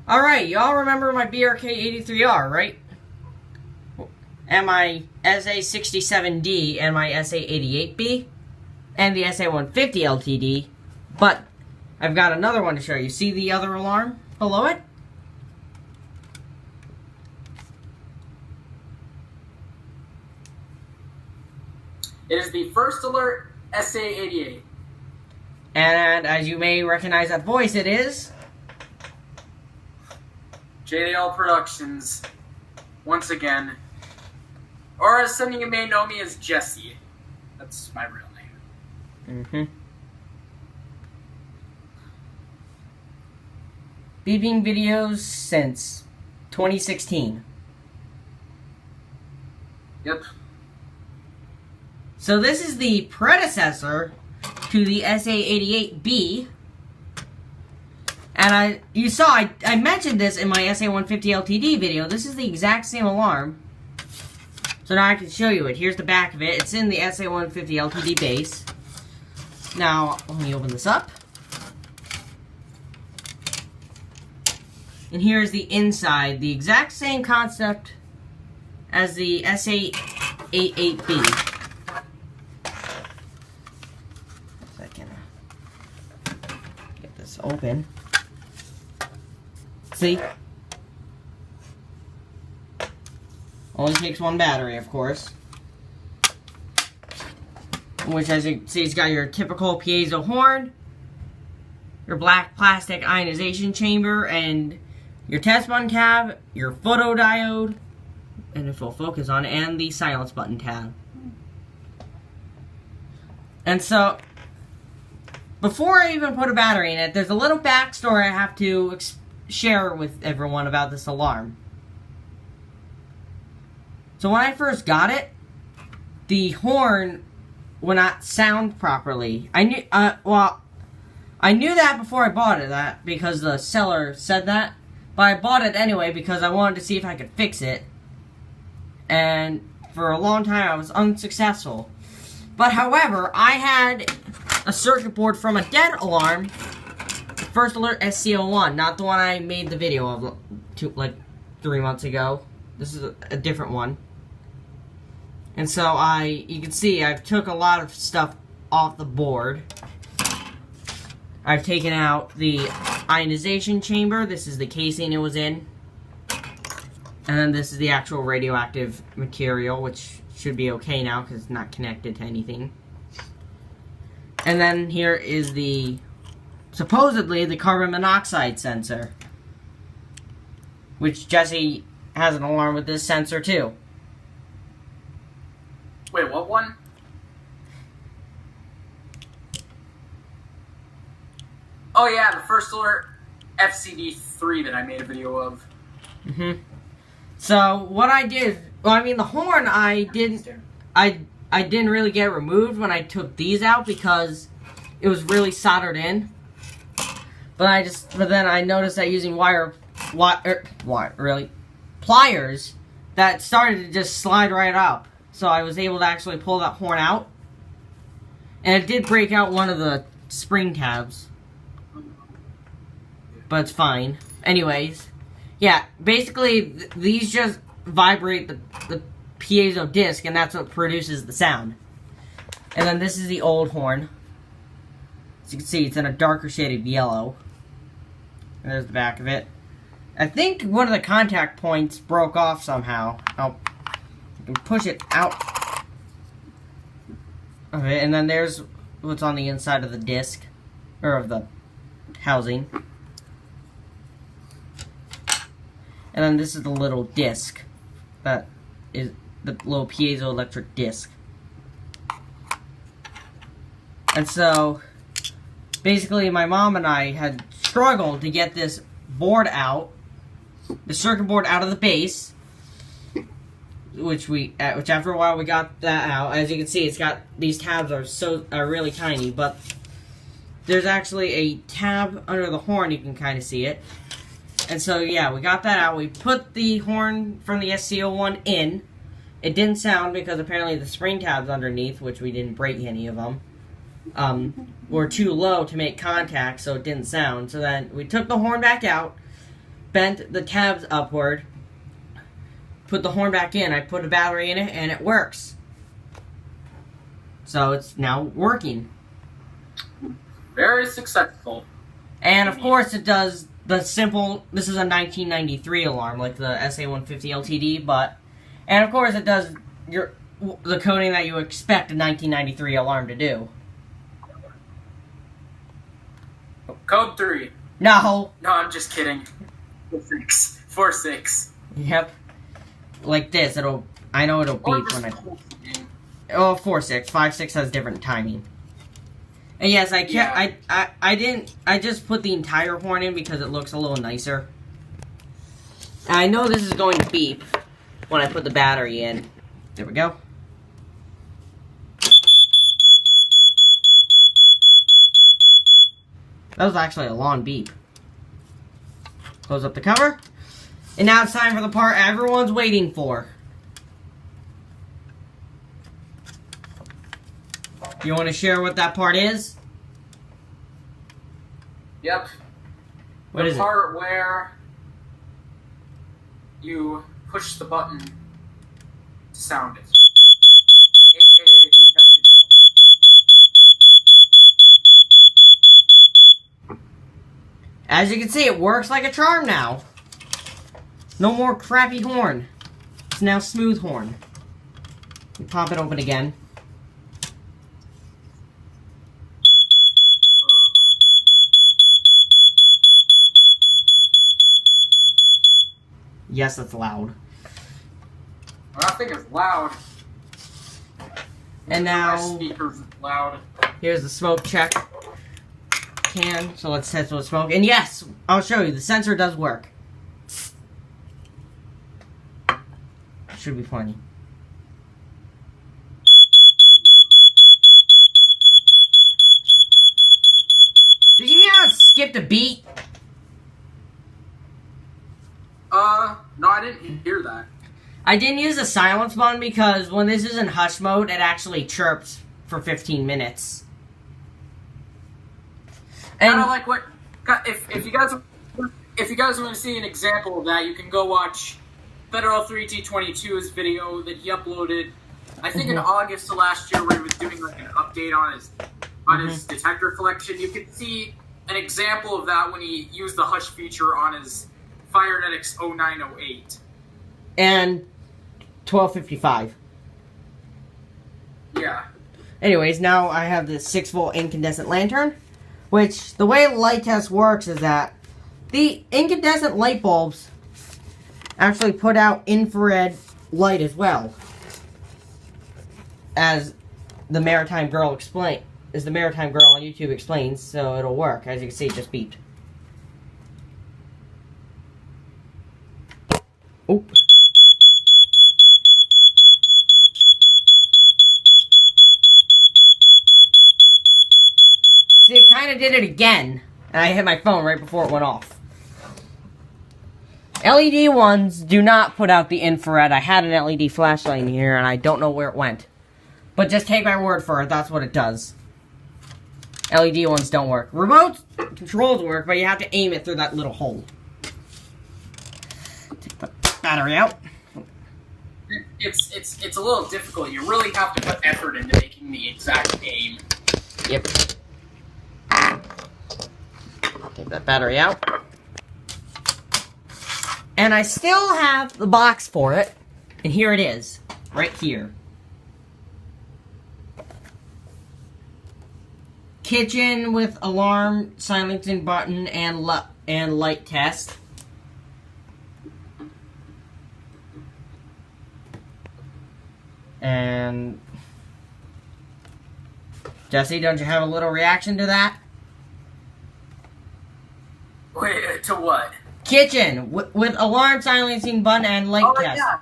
Alright, y'all remember my BRK83R, right? And my SA67D and my SA88B and the SA150 LTD, but I've got another one to show you. See the other alarm below it? It is the First Alert SA88. And as you may recognize that voice, it is JDL Productions, once again. Or as some of you may know me as Jesse. That's my real name. Beeping videos since 2016. Yep. So this is the predecessor to the SA88B. And I mentioned this in my SA150 LTD video. This is the exact same alarm. So now I can show you it. Here's the back of it. It's in the SA150 LTD base. Now, let me open this up. And here's the inside. The exact same concept as the SA88B. Get this open. See? Only takes one battery, of course. Which, as you can see, it's got your typical piezo horn, your black plastic ionization chamber, and your test button tab, your photodiode, and if we'll focus on it, and the silence button tab. And so, before I even put a battery in it, there's a little backstory I have to share with everyone about this alarm. So when I first got it, the horn would not sound properly. I knew that before I bought it, because the seller said that. But I bought it anyway because I wanted to see if I could fix it. And for a long time I was unsuccessful. But however, I had a circuit board from a dead alarm, First Alert SC01, not the one I made the video of like 3 months ago. This is a different one. And so you can see I've took a lot of stuff off the board. I've taken out the ionization chamber. This is the casing it was in. And then this is the actual radioactive material, which should be okay now because it's not connected to anything. And then here is supposedly the carbon monoxide sensor, which Jesse has an alarm with this sensor too. Wait, what one? Oh yeah, the First Alert FCD3 that I made a video of. So what I did, well, I mean the horn I didn't really get removed when I took these out because it was really soldered in. But then I noticed that using pliers that started to just slide right up. So I was able to actually pull that horn out. And it did break out one of the spring tabs. But it's fine. Anyways, yeah, basically these just vibrate the piezo disc, and that's what produces the sound. And then this is the old horn. As you can see, it's in a darker shade of yellow. And there's the back of it. I think one of the contact points broke off somehow. You can push it out of it, and then there's what's on the inside of the disc, or of the housing. And then this is the little disc that is the little piezoelectric disc. And so basically my mom and I had struggled to get this board out, the circuit board out of the base, which after a while we got that out. As you can see, it's got, these tabs are really tiny, but there's actually a tab under the horn, you can kind of see it. And so yeah, we got that out. We put the horn from the SC01 in. It didn't sound because apparently the spring tabs underneath, which we didn't break any of them, were too low to make contact, so it didn't sound. So then we took the horn back out, bent the tabs upward, put the horn back in, I put a battery in it, and it works. So it's now working. Very successful. And of course it does the simple, this is a 1993 alarm, like the SA88 LTD, but, and of course it does the coding that you expect a 1993 alarm to do. Code 3. No! No, I'm just kidding. 4-6. Yep. Like this, I know it'll beep when I... Oh, 4-6. 5-6 has different timing. And yes, I just put the entire horn in because it looks a little nicer. And I know this is going to beep when I put the battery in. There we go. That was actually a long beep. Close up the cover. And now it's time for the part everyone's waiting for. You want to share what that part is? Yep. What is it? The part where you push the button to sound it. AKA the testing point. As you can see, it works like a charm now. No more crappy horn. It's now smooth horn. You pop it open again. Yes, that's loud. Nothing is loud. And now, my speakers are loud. Here's the smoke check can. So let's test with smoke. And yes, I'll show you. The sensor does work. Should be plenty. Did you hear how it skipped a beat? No, I didn't hear that. I didn't use the silence button because when this is in hush mode, it actually chirps for 15 minutes. And Kind of like what, if you guys want to see an example of that, you can go watch Federal 3T22's video that he uploaded, I think in August of last year, where he was doing like an update on his detector collection. You can see an example of that when he used the hush feature on his Firenetics 0908. And 1255. Yeah. Anyways, now I have this 6-volt incandescent lantern, which the way light test works is that the incandescent light bulbs actually put out infrared light as well, as the Maritime Girl on YouTube explains, so it'll work. As you can see, it just beeped. Oop. See, it kind of did it again, and I hit my phone right before it went off. LED ones do not put out the infrared. I had an LED flashlight in here, and I don't know where it went. But just take my word for it, that's what it does. LED ones don't work. Remote controls work, but you have to aim it through that little hole. Take the battery out. It's a little difficult. You really have to put effort into making the exact aim. Yep. Take that battery out. And I still have the box for it. And here it is. Right here. Kitchen with alarm, silencing button, and light test. And Jesse, don't you have a little reaction to that? Wait, to what? Kitchen with alarm, silencing button, and light test. Yeah.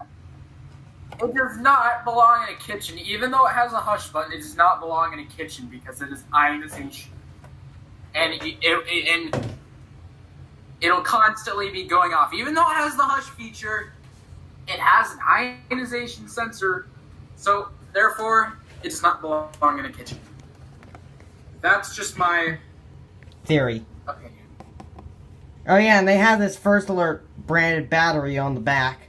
It does not belong in a kitchen. Even though it has a hush button, it does not belong in a kitchen because it is ionization. And it'll constantly be going off. Even though it has the hush feature, it has an ionization sensor. So, therefore, it does not belong in a kitchen. That's just my theory. opinion. Oh yeah, and they have this First Alert branded battery on the back.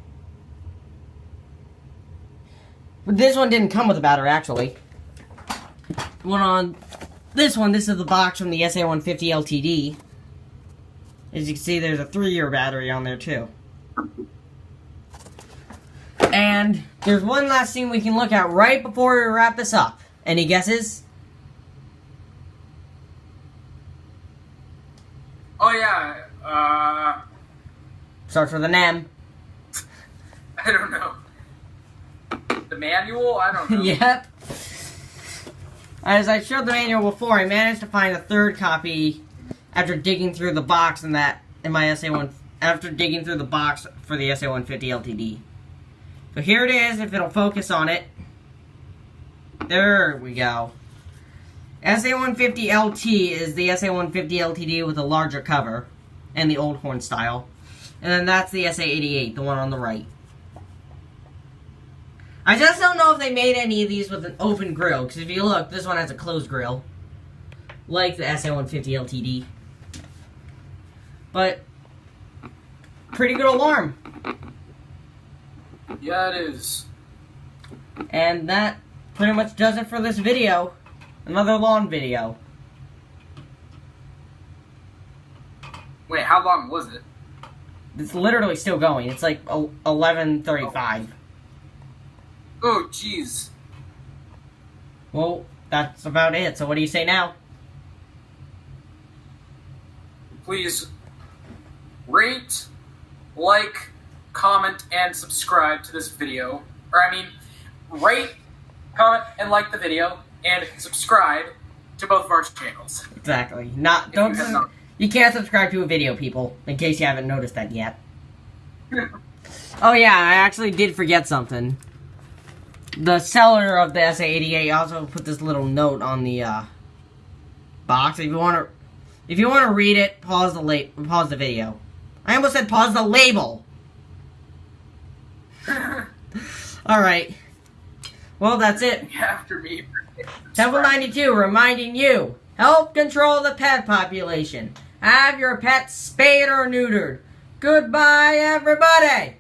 But this one didn't come with a battery, actually. This is the box from the SA150 LTD. As you can see, there's a 3-year battery on there, too. And there's one last thing we can look at right before we wrap this up. Any guesses? Oh, yeah. Starts with an M. I don't know. The manual? I don't know. Yep. As I showed the manual before, I managed to find a third copy after digging through the box after digging through the box for the SA150 LTD. So here it is, if it'll focus on it. There we go. SA150 LT is the SA150 LTD with a larger cover and the old horn style. And then that's the SA88, the one on the right. I just don't know if they made any of these with an open grill, because if you look, this one has a closed grill. Like the SA150 LTD. But, pretty good alarm. Yeah, it is. And that pretty much does it for this video. Another long video. Wait, how long was it? It's literally still going. It's like 11:35. Oh, jeez. Well, that's about it. So what do you say now? Please rate, like, comment, and subscribe to this video. Or, I mean, rate, comment, and like the video, and subscribe to both of our channels. Exactly. You can't subscribe to a video, people, in case you haven't noticed that yet. Oh yeah, I actually did forget something. The seller of the SA88 also put this little note on the box. If you want to read it, pause the video. I almost said pause the label. All right. Well, that's it. After me. Temple 92 reminding you: help control the pet population. Have your pets spayed or neutered. Goodbye, everybody.